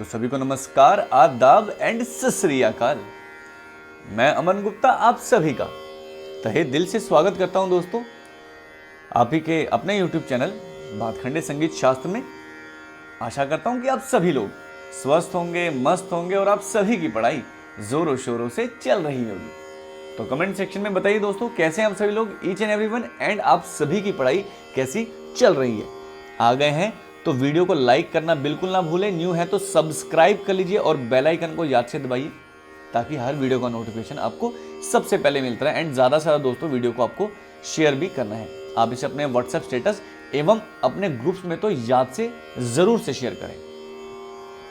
तो सभी को नमस्कार, आदाब एंड सत श्री अकाल। मैं अमन गुप्ता आप सभी का तहे दिल से स्वागत करता हूं दोस्तों, आप ही के अपने YouTube चैनल भातखंडे संगीत शास्त्र में। आशा करता हूं कि आप सभी लोग स्वस्थ होंगे, मस्त होंगे और आप सभी की पढ़ाई जोरों शोरों से चल रही होगी। तो कमेंट सेक्शन में बताइए दोस्तों, कैसे हैं आप सभी लोग, ईच एंड एवरीवन, एंड आप सभी की पढ़ाई कैसी चल रही है। आ गए हैं तो वीडियो को लाइक करना बिल्कुल ना भूलें, न्यू है तो सब्सक्राइब कर लीजिए और बेल आइकन को याद से दबाइए ताकि हर वीडियो का नोटिफिकेशन आपको सबसे पहले मिलता रहे। एंड ज़्यादा से ज़्यादा दोस्तों वीडियो को आपको शेयर भी करना है। आप इसे अपने व्हाट्सएप स्टेटस एवं अपने ग्रुप्स में तो याद से ज़रूर से शेयर करें।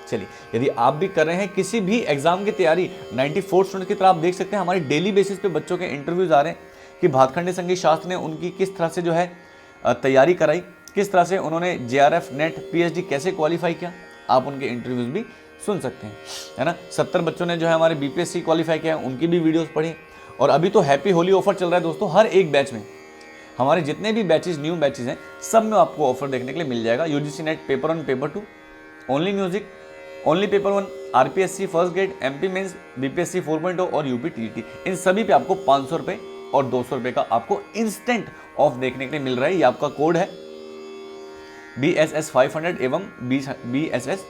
चलिए, यदि आप भी कर रहे हैं किसी भी एग्जाम की तैयारी 94 स्टूडेंट की तरह, आप देख सकते हैं हमारी डेली बेसिस पे बच्चों के इंटरव्यूज आ रहे हैं कि भातखंडे संगीत शास्त्र ने उनकी किस तरह से जो है तैयारी कराई, किस तरह से उन्होंने JRF नेट PhD कैसे क्वालिफाई किया। आप उनके इंटरव्यूज भी सुन सकते हैं, है ना। 70 बच्चों ने जो है हमारे BPSC क्वालिफाई किया है, उनकी भी वीडियोस पढ़ी। और अभी तो हैप्पी होली ऑफर चल रहा है दोस्तों, हर एक बैच में हमारे जितने भी बैचेस न्यू बैचेस हैं सब में आपको ऑफर देखने के लिए मिल जाएगा। UGC NET paper 1 paper 2 only music, only paper 1, RPSC first grade, MP mains, BPSC 4.0 और UP TET, इन सभी पे आपको 500 रुपये और 200 रुपये का आपको इंस्टेंट ऑफ देखने के लिए मिल रहा है। ये आपका कोड है BSS 500 एवं BSS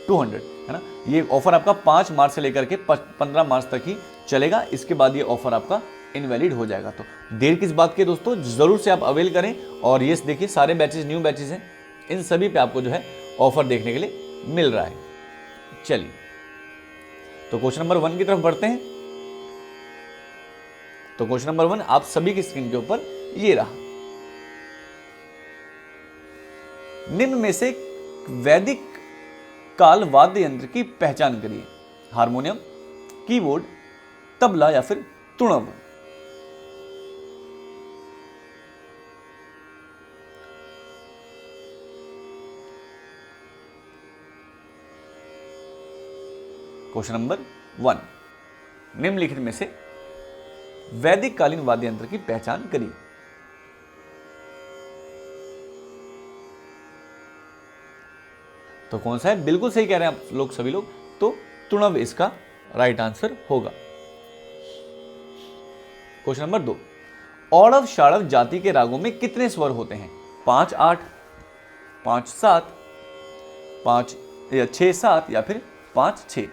200, है ना। ये ऑफर आपका 5 मार्च से लेकर के 15 मार्च तक ही चलेगा। इसके बाद ये ऑफर आपका इनवैलिड हो जाएगा। तो देर किस बात की दोस्तों, जरूर से आप अवेल करें। और ये देखिए सारे बैचेस न्यू बैचेस हैं, इन सभी पे आपको जो है ऑफर देखने के लिए मिल रहा है। चलिए, तो क्वेश्चन नंबर 1 की तरफ बढ़ते हैं। तो क्वेश्चन नंबर 1 आप सभी की स्क्रीन के ऊपर ये रहा। निम्न में से वैदिक काल वाद्य यंत्र की पहचान करिए। हारमोनियम, कीबोर्ड, तबला या फिर तुणव। क्वेश्चन नंबर 1, निम्नलिखित में से वैदिक कालीन वाद्य यंत्र की पहचान करिए। तो कौन सा है, बिल्कुल सही कह रहे हैं आप लोग सभी लोग, तो तुणव इसका राइट आंसर होगा। क्वेश्चन नंबर 2, औड़व शाड़व जाति के रागों में कितने स्वर होते हैं? 5 8, 5 7, 5 या 6 7 या फिर 5 6।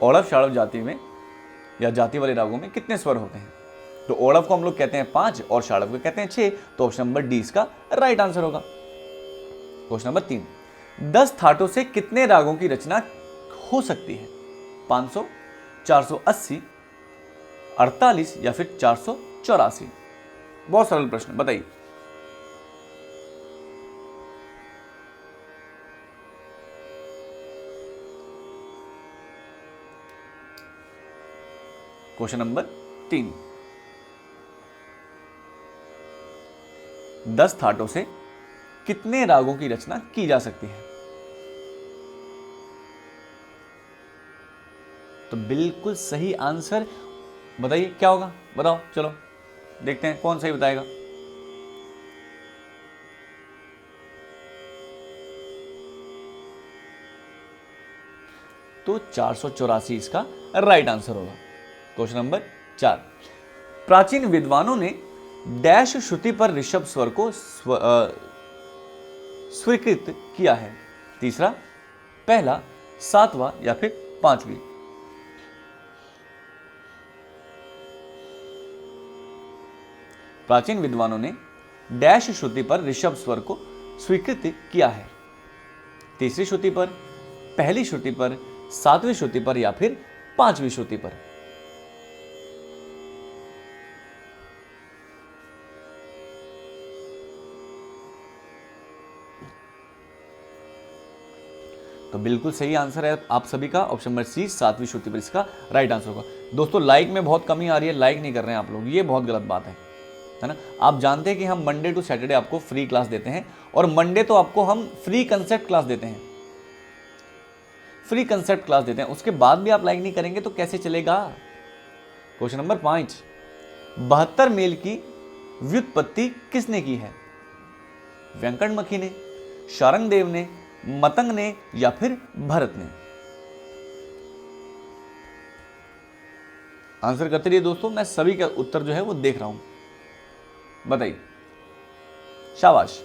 औड़व शाड़व जाति में या जाति वाले रागों में कितने स्वर होते हैं? तो औड़व को हम लोग कहते हैं 5 और शाड़व को कहते हैं 6। तो ऑप्शन नंबर डी इसका राइट आंसर होगा। क्वेश्चन नंबर 3, 10 थाटों से कितने रागों की रचना हो सकती है? 500, 480, 48 या फिर 484। बहुत सरल प्रश्न, बताइए। क्वेश्चन नंबर 3, 10 थाटों से कितने रागों की रचना की जा सकती है? तो बिल्कुल सही आंसर बताइए, क्या होगा, बताओ। चलो देखते हैं कौन सही बताएगा। तो 484 इसका राइट आंसर होगा। क्वेश्चन नंबर 4, प्राचीन विद्वानों ने डैश श्रुति पर ऋषभ स्वर को स्वीकृत किया है? तीसरा, पहला, 7वां या फिर 5वीं। प्राचीन विद्वानों ने डैश श्रुति पर ऋषभ स्वर को स्वीकृत किया है? तीसरी श्रुति पर, पहली श्रुति पर, 7वीं श्रुति पर या फिर 5वीं श्रुति पर। तो बिल्कुल सही आंसर है आप सभी का, ऑप्शन नंबर सी, 7वीं श्रुति पर इसका राइट आंसर होगा। दोस्तों लाइक में बहुत कमी आ रही है, लाइक नहीं कर रहे हैं आप लोग, ये बहुत गलत बात है ना। आप जानते हैं कि हम मंडे टू सैटरडे आपको फ्री क्लास देते हैं और मंडे तो आपको हम फ्री कंसेप्ट क्लास देते हैं, फ्री कंसेप्ट क्लास देते हैं। उसके बाद भी आप लाइक नहीं करेंगे तो कैसे चलेगा। क्वेश्चन नंबर 5, 72 मेल की व्युत्पत्ति किसने की है? वेंकटमखी ने, शारंगदेव ने, मतंग ने या फिर भरत ने? आंसर करते रहिए दोस्तों, मैं सभी का उत्तर जो है वो देख रहा हूं। बताइए, शाबाश।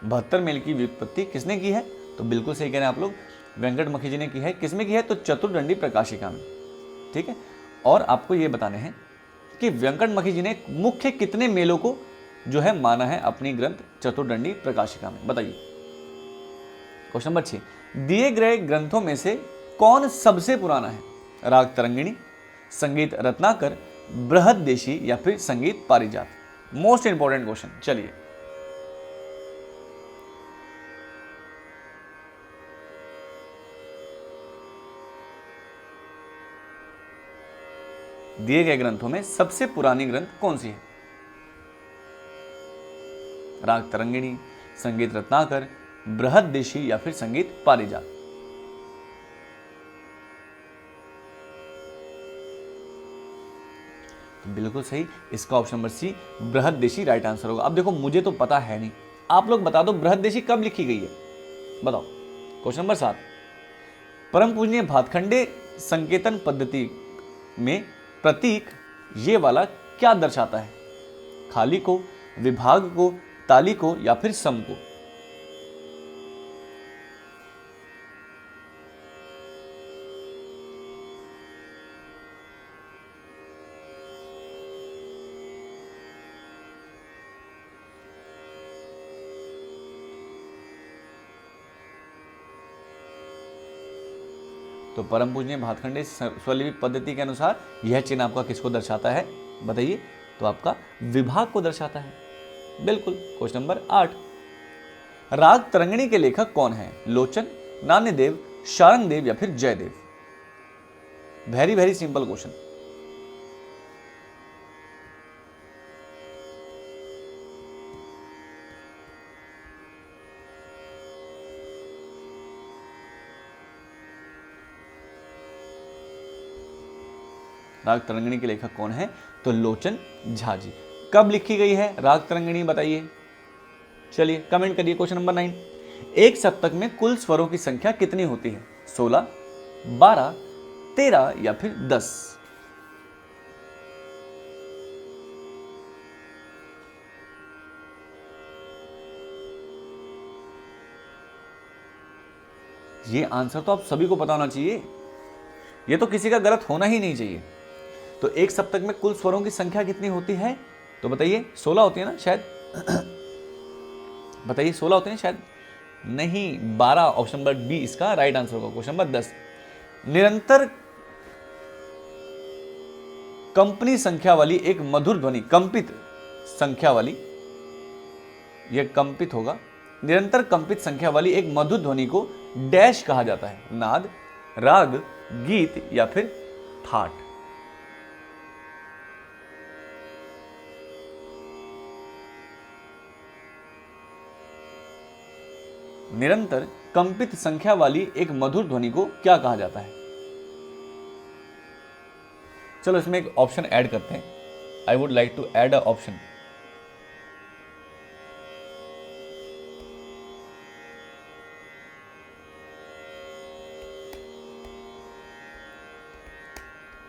बहत्तर मेल की व्युत्पत्ति किसने की है? तो बिल्कुल सही कह रहे हैं आप लोग, वेंकटमखी जी ने की है। किसमें की है? तो चतुर्दंडी प्रकाशिका में। ठीक है, और आपको यह बताने हैं कि वेंकटमखी जी ने मुख्य कितने मेलों को जो है माना है अपनी ग्रंथ चतुर्दंडी प्रकाशिका में? बताइए। क्वेश्चन नंबर 6, दिए गए ग्रंथों में से कौन सबसे पुराना है? राग तरंगिणी, संगीत रत्नाकर, बृहददेशी या फिर संगीत पारिजात? Most important question. चलिए, दिए गए ग्रंथों में सबसे पुरानी ग्रंथ कौन सी है? राग तरंगिणी, संगीत रत्नाकर, बृहददेशी या फिर संगीत पारिजात? तो बिल्कुल सही, इसका ऑप्शन नंबर सी बृहददेशी राइट आंसर होगा। अब देखो, मुझे तो पता है नहीं, आप लोग बता दो बृहददेशी कब लिखी गई है, बताओ। क्वेश्चन नंबर 7, परम पूजनीय भातखंडे संकेतन पद्धति में प्रतीक ये वाला क्या दर्शाता है? खाली को, विभाग को, ताली को या फिर सम को? तो परम पूजनीय भातखंडे स्वलिपि पद्धति के अनुसार यह चिन्ह आपका किसको दर्शाता है? बताइए। तो आपका विभाग को दर्शाता है, बिल्कुल। क्वेश्चन नंबर 8, राग तरंगिणी के लेखक कौन है? लोचन, नान्यदेव, शारंगदेव या फिर Jaidev? Very very simple question. Raga Tarangini के लेखक कौन है? तो लोचन झा जी। कब लिखी गई है राग तरंगिणी, बताइए। चलिए कमेंट करिए। क्वेश्चन नंबर 9, एक सप्तक में कुल स्वरों की संख्या कितनी होती है? 16, 12, 13 या फिर 10? ये आंसर तो आप सभी को पता होना चाहिए, ये तो किसी का गलत होना ही नहीं चाहिए। तो एक सप्तक में कुल स्वरों की संख्या कितनी होती है? तो बताइए। 16 होती है ना शायद बताइए, 16 होते हैं शायद? नहीं, 12। ऑप्शन नंबर बी इसका राइट आंसर होगा। क्वेश्चन नंबर 10, निरंतर कंपनी संख्या वाली एक मधुर ध्वनि, कंपित संख्या वाली, यह कंपित होगा, निरंतर कंपित संख्या वाली एक मधुर ध्वनि को डैश कहा जाता है? नाद, राग, गीत या फिर थाट? निरंतर कंपित संख्या वाली एक मधुर ध्वनि को क्या कहा जाता है? चलो इसमें एक ऑप्शन ऐड करते हैं। I would like to add a option.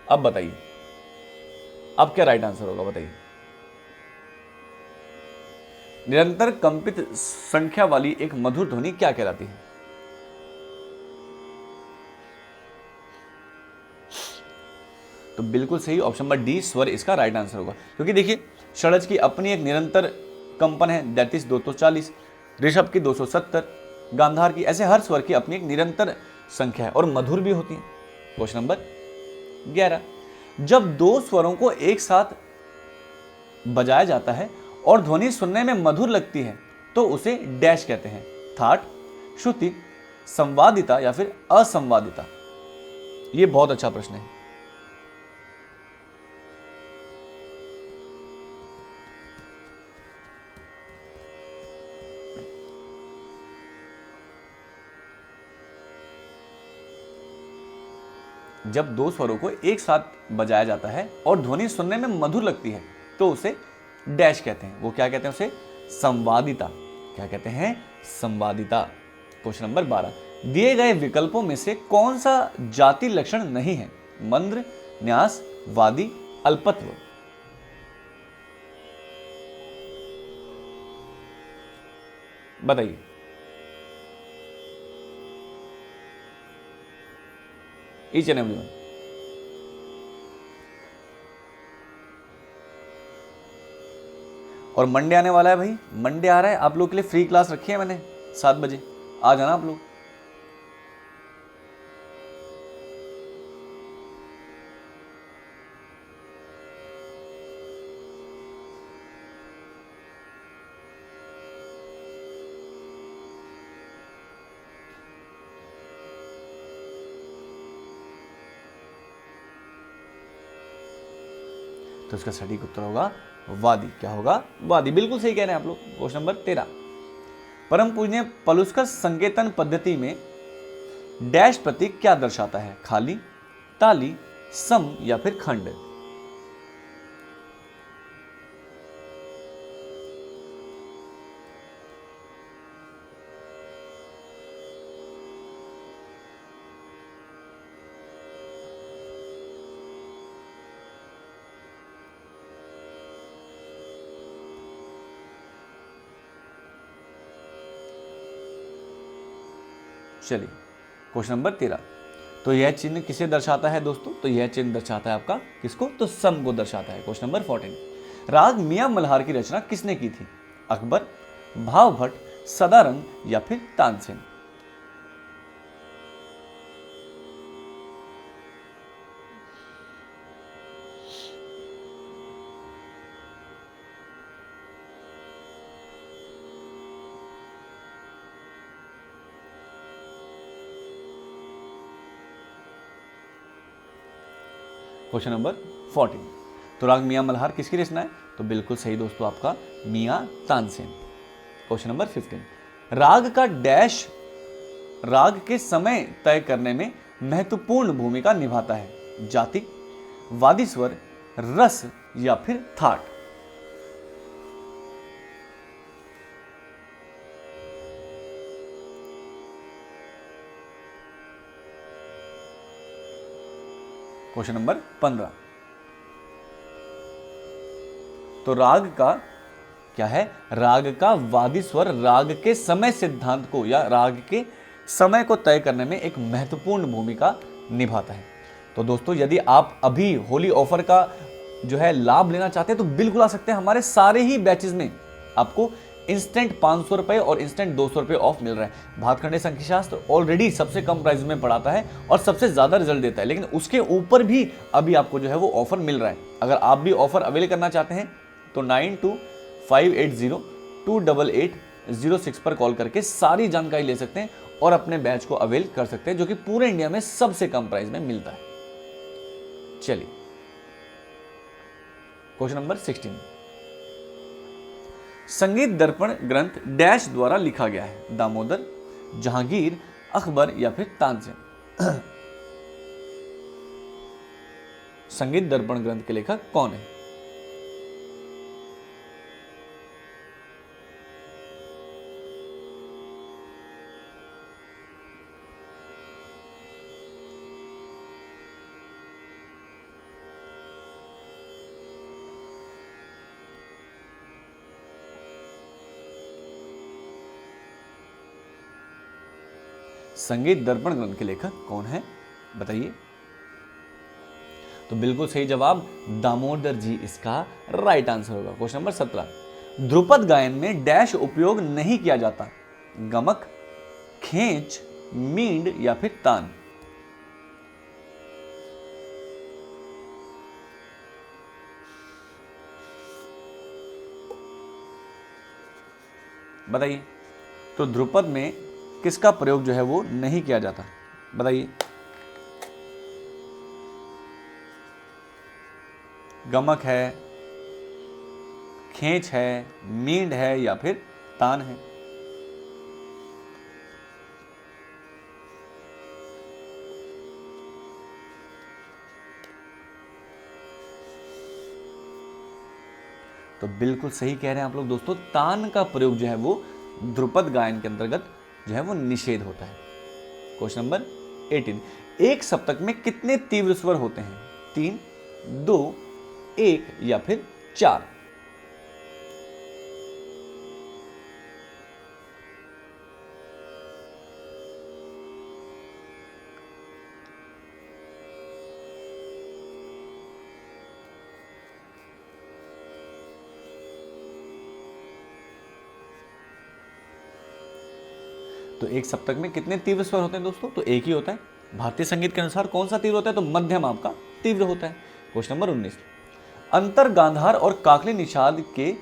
अब बताइए, अब क्या राइट आंसर होगा? बताइए। निरंतर कंपित संख्या वाली एक मधुर ध्वनि क्या कहलाती है? तो बिल्कुल सही, ऑप्शन नंबर डी स्वर इसका राइट आंसर होगा। क्योंकि देखिए, षडज की अपनी एक निरंतर कंपन है, दैट इज 240, ऋषभ की 270, गांधार की, ऐसे हर स्वर की अपनी एक निरंतर संख्या है और मधुर भी होती है। क्वेश्चन नंबर 11, जब दो स्वरों को एक साथ बजाया जाता है और ध्वनि सुनने में मधुर लगती है तो उसे डैश कहते हैं? थाट, श्रुति, संवादिता या फिर असंवादिता? ये बहुत अच्छा प्रश्न है। जब दो स्वरों को एक साथ बजाया जाता है और ध्वनि सुनने में मधुर लगती है तो उसे डैश कहते हैं। वो क्या कहते हैं? उसे संवादिता। क्या कहते हैं? संवादिता। क्वेश्चन नंबर 12, दिए गए विकल्पों में से कौन सा जाति लक्षण नहीं है? मंद्र, न्यास, वादी, अल्पत्व। बताइए। Each and everyone. और मंडे आने वाला है भाई, मंडे आ रहा है। आप लोग के लिए फ्री क्लास रखी है मैंने 7 बजे, आ जाना आप लोग। तो इसका सटीक उत्तर होगा वादी। क्या होगा? वादी। बिल्कुल सही कह रहे हैं आप लोग। क्वेश्चन नंबर 13, परम पूजनीय पलुस्कर संकेतन पद्धति में डैश प्रतीक क्या दर्शाता है? खाली, ताली, सम या फिर खंड। चलिए, क्वेश्चन नंबर 13, तो यह चिन्ह किसे दर्शाता है दोस्तों? तो यह चिन्ह दर्शाता है आपका किसको? तो सम को दर्शाता है। क्वेश्चन नंबर 14, राग मियां मल्हार की रचना किसने की थी? अकबर, भावभट्ट, सदारंग या फिर तानसेन। क्वेश्चन नंबर 14, तो राग मियां मल्हार किसकी रचना है? तो बिल्कुल सही दोस्तों, आपका मियां तानसेन। क्वेश्चन नंबर 15, राग का डैश राग के समय तय करने में महत्वपूर्ण भूमिका निभाता है? जाति, वादी स्वर, रस या फिर थाट। क्वेश्चन नंबर 15, तो राग का क्या है? राग का वादी स्वर राग के समय सिद्धांत को या राग के समय को तय करने में एक महत्वपूर्ण भूमिका निभाता है। तो दोस्तों, यदि आप अभी होली ऑफर का जो है लाभ लेना चाहते हैं तो बिल्कुल आ सकते हैं। हमारे सारे ही बैचेस में आपको इंस्टेंट 500 रुपए और इंस्टेंट 200 रुपए ऑफ मिल रहा है। भातखंडे संख्याशास्त्र ऑलरेडी सबसे कम प्राइस में पढ़ाता है और सबसे ज्यादा रिजल्ट देता है, लेकिन उसके ऊपर भी अभी आपको जो है वो ऑफर मिल रहा है। अगर आप भी ऑफर अवेल करना चाहते हैं तो 9258028806 पर कॉल करके सारी जानकारी ले सकते हैं और अपने बैच को अवेल कर सकते हैं, जो कि पूरे इंडिया में सबसे कम प्राइस में मिलता है। चलिए, क्वेश्चन नंबर 16, संगीत दर्पण ग्रंथ डैश द्वारा लिखा गया है? दामोदर, जहांगीर, अकबर या फिर तानसेन। संगीत दर्पण ग्रंथ के लेखक कौन है? संगीत दर्पण ग्रंथ के लेखक कौन है? बताइए। तो बिल्कुल सही जवाब दामोदर जी इसका राइट आंसर होगा। क्वेश्चन नंबर 17, ध्रुपद गायन में डैश उपयोग नहीं किया जाता? गमक, खेच, मींड या फिर तान। बताइए। तो ध्रुपद में किसका प्रयोग जो है वो नहीं किया जाता? बताइए। गमक है, खेच है, मींड है या फिर तान है। तो बिल्कुल सही कह रहे हैं आप लोग दोस्तों, तान का प्रयोग जो है वो ध्रुपद गायन के अंतर्गत जो है वो निषेध होता है। क्वेश्चन नंबर 18, एक सप्तक में कितने तीव्र स्वर होते हैं? 3, 2, 1 या फिर 4? तो एक सप्तक में कितने तीव्र स्वर होते हैं दोस्तों? तो एक ही होता है। भारतीय संगीत के अनुसार कौन सा तीव्र होता है? तो मध्यम आपका तीव्र होता है। क्वेश्चन नंबर 19, अंतर गांधार और काकली निषाद के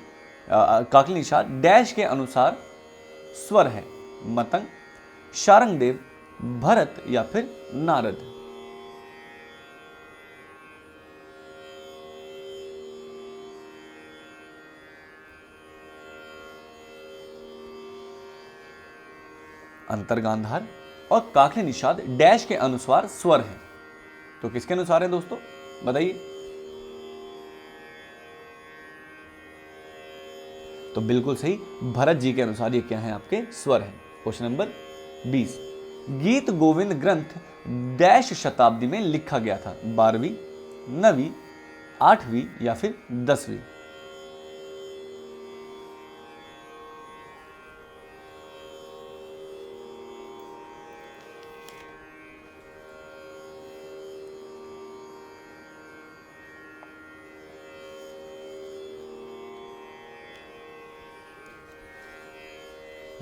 काकली निषाद डैश के अनुसार स्वर है? मतंग, शारंगदेव, भरत या फिर नारद? अंतर गांधार और काकली निषाद डैश के अनुसार स्वर है, तो किसके अनुसार है दोस्तों? बताइए। तो बिल्कुल सही, भरत जी के अनुसार ये क्या है? आपके स्वर है। क्वेश्चन नंबर 20, गीत गोविंद ग्रंथ डैश शताब्दी में लिखा गया था? 12वीं, 9वीं, 8वीं या फिर 10वीं?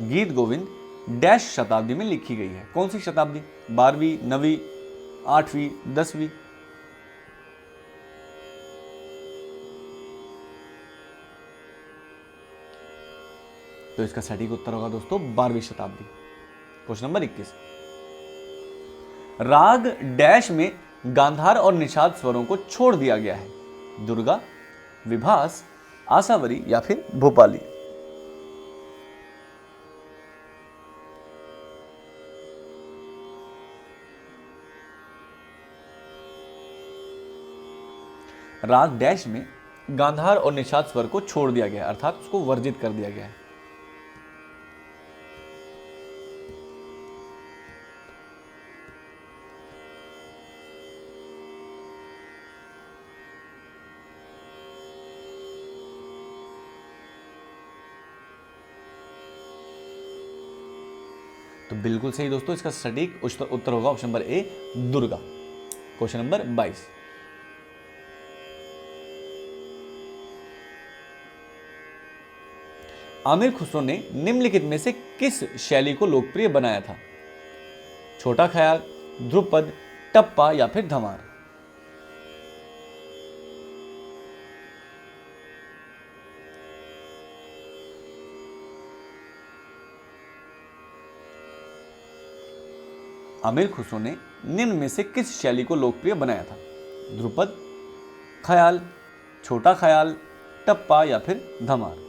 गीत गोविंद डैश शताब्दी में लिखी गई है? कौन सी शताब्दी? 12वीं, 9वीं, 8वीं, 10वीं? तो इसका सटीक उत्तर होगा दोस्तों 12वीं शताब्दी। क्वेश्चन नंबर 21, राग डैश में गांधार और निषाद स्वरों को छोड़ दिया गया है? दुर्गा, विभास, आसावरी या फिर भोपाली? राग डैश में गांधार और निषाद स्वर को छोड़ दिया गया है, अर्थात उसको वर्जित कर दिया गया है। तो बिल्कुल सही दोस्तों, इसका सटीक उत्तर होगा option number A, Durga. Question number 22, Aamir Khusro ने निम्नलिखित में से किस शैली को लोकप्रिय बनाया था? छोटा ख्याल, ध्रुपद, टप्पा या फिर धमार? आमिर खुसरो ने निम्न में से किस शैली को लोकप्रिय बनाया था? ध्रुपद, ख्याल, छोटा ख्याल, टप्पा या फिर धमार?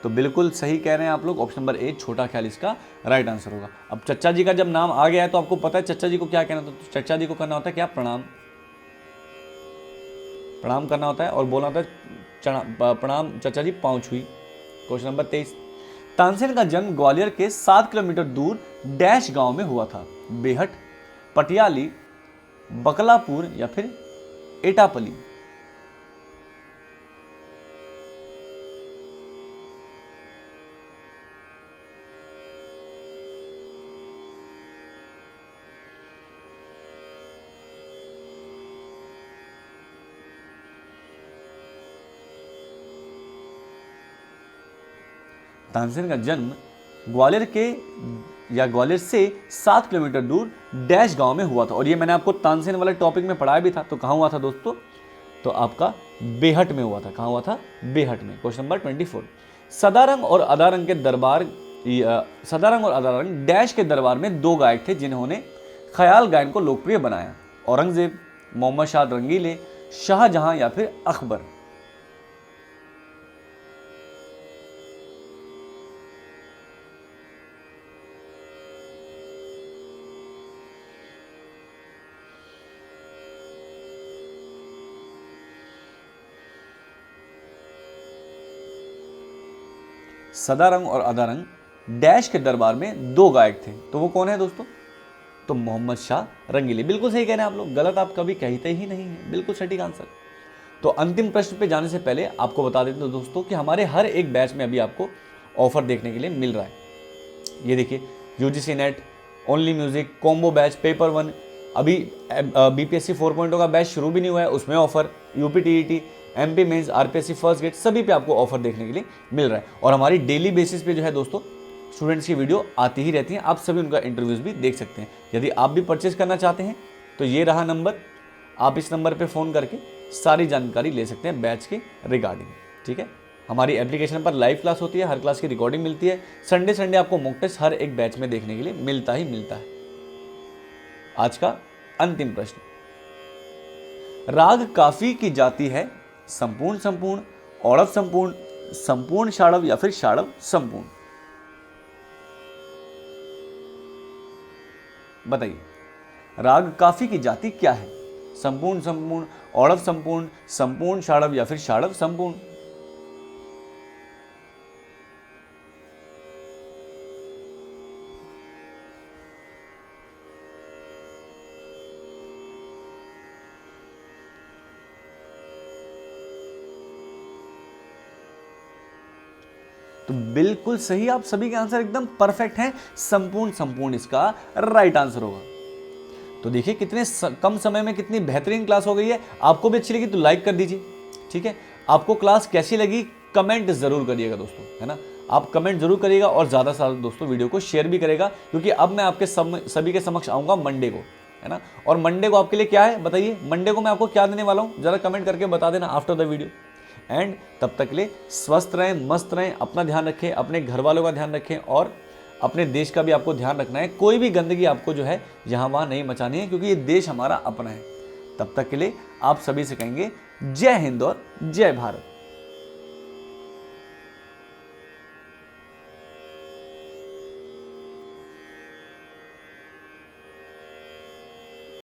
तो बिल्कुल सही कह रहे हैं आप लोग, ऑप्शन नंबर ए, छोटा ख्याल इसका राइट आंसर होगा। अब चच्चा जी का जब नाम आ गया है तो आपको पता है चच्चा जी को क्या कहना था? तो चच्चा जी को करना होता है क्या? प्रणाम। प्रणाम करना होता है और बोलना होता है प्रणाम चच्चा जी, पाँव छुई। क्वेश्चन नंबर 23, तानसेन का जन्म ग्वालियर के 7 किलोमीटर दूर डैश गांव में हुआ था? बेहट, पटियाली, बकलापुर या फिर एटापली? तानसेन का जन्म ग्वालियर से 7 किलोमीटर दूर डैश गांव में हुआ था, और ये मैंने आपको तानसेन वाले टॉपिक में पढ़ाया भी था। तो कहाँ हुआ था दोस्तों? तो आपका बेहट में हुआ था। कहाँ हुआ था? बेहट में। क्वेश्चन नंबर 24, सदारंग और अदारंग के दरबार सदारंग और अदारंग डैश के दरबार में 2 गायक थे जिन्होंने ख्याल गायन को लोकप्रिय बनाया? औरंगजेब, मोहम्मद शाह रंगीले, शाहजहां या फिर अकबर? सदारंग और अदारंग डैश के दरबार में 2 गायक थे। तो वो कौन है दोस्तों? तो मोहम्मद शाह रंगीली। बिल्कुल सही कह रहे हैं आप लोग, गलत आप कभी कहते ही नहीं है, बिल्कुल सटीक आंसर। तो अंतिम प्रश्न पे जाने से पहले आपको बता देते हैं दोस्तों कि हमारे हर एक बैच में अभी आपको ऑफर देखने के लिए मिल रहा है। ये देखिए, UGC net, only music, combo batch, paper 1, अभी बीपीएससी 4.0 का बैच शुरू भी नहीं हुआ है, उसमें offer, UPTET, MP mains, RPSC first grade, सभी पे आपको ऑफर देखने के लिए मिल रहा है। और हमारी डेली बेसिस पे जो है दोस्तों स्टूडेंट्स की वीडियो आती ही रहती हैं, आप सभी उनका इंटरव्यूज भी देख सकते हैं। यदि आप भी परचेज करना चाहते हैं तो ये रहा नंबर, आप इस नंबर पे फ़ोन करके सारी जानकारी ले सकते हैं बैच के रिगार्डिंग। ठीक है, हमारी एप्लीकेशन पर लाइव क्लास होती है, हर क्लास की रिकॉर्डिंग मिलती है, संडे आपको मॉक टेस्ट हर एक बैच में देखने के लिए मिलता ही मिलता है। आज का अंतिम प्रश्न, राग काफी की जाती है संपूर्ण संपूर्ण, औड़व संपूर्ण, संपूर्ण षाड़व या फिर षाड़व संपूर्ण? बताइए, राग काफी की जाति क्या है? संपूर्ण संपूर्ण, औड़व संपूर्ण, संपूर्ण षाड़व या फिर षाड़व संपूर्ण? तो बिल्कुल सही, आप सभी के आंसर एकदम परफेक्ट हैं, संपूर्ण संपूर्ण इसका राइट आंसर होगा। तो देखिए कितने कम समय में कितनी बेहतरीन क्लास हो गई है। आपको भी अच्छी लगी तो लाइक कर दीजिए। ठीक है, आपको क्लास कैसी लगी कमेंट जरूर करिएगा दोस्तों, है ना, आप कमेंट जरूर करिएगा और ज़्यादा से ज़्यादा दोस्तों वीडियो को शेयर भी करेगा, क्योंकि अब मैं आपके सभी के समक्ष आऊँगा मंडे को, है ना। और मंडे को आपके लिए क्या है बताइए, मंडे को मैं आपको क्या देने वाला हूँ, ज़रा कमेंट करके बता देना आफ्टर द वीडियो। एंड तब तक के लिए स्वस्थ रहें, मस्त रहें, अपना ध्यान रखें, अपने घर वालों का ध्यान रखें और अपने देश का भी आपको ध्यान रखना है। कोई भी गंदगी आपको जो है यहाँ वहाँ नहीं मचानी है, क्योंकि ये देश हमारा अपना है। तब तक के लिए आप सभी से कहेंगे जय हिंद और जय भारत।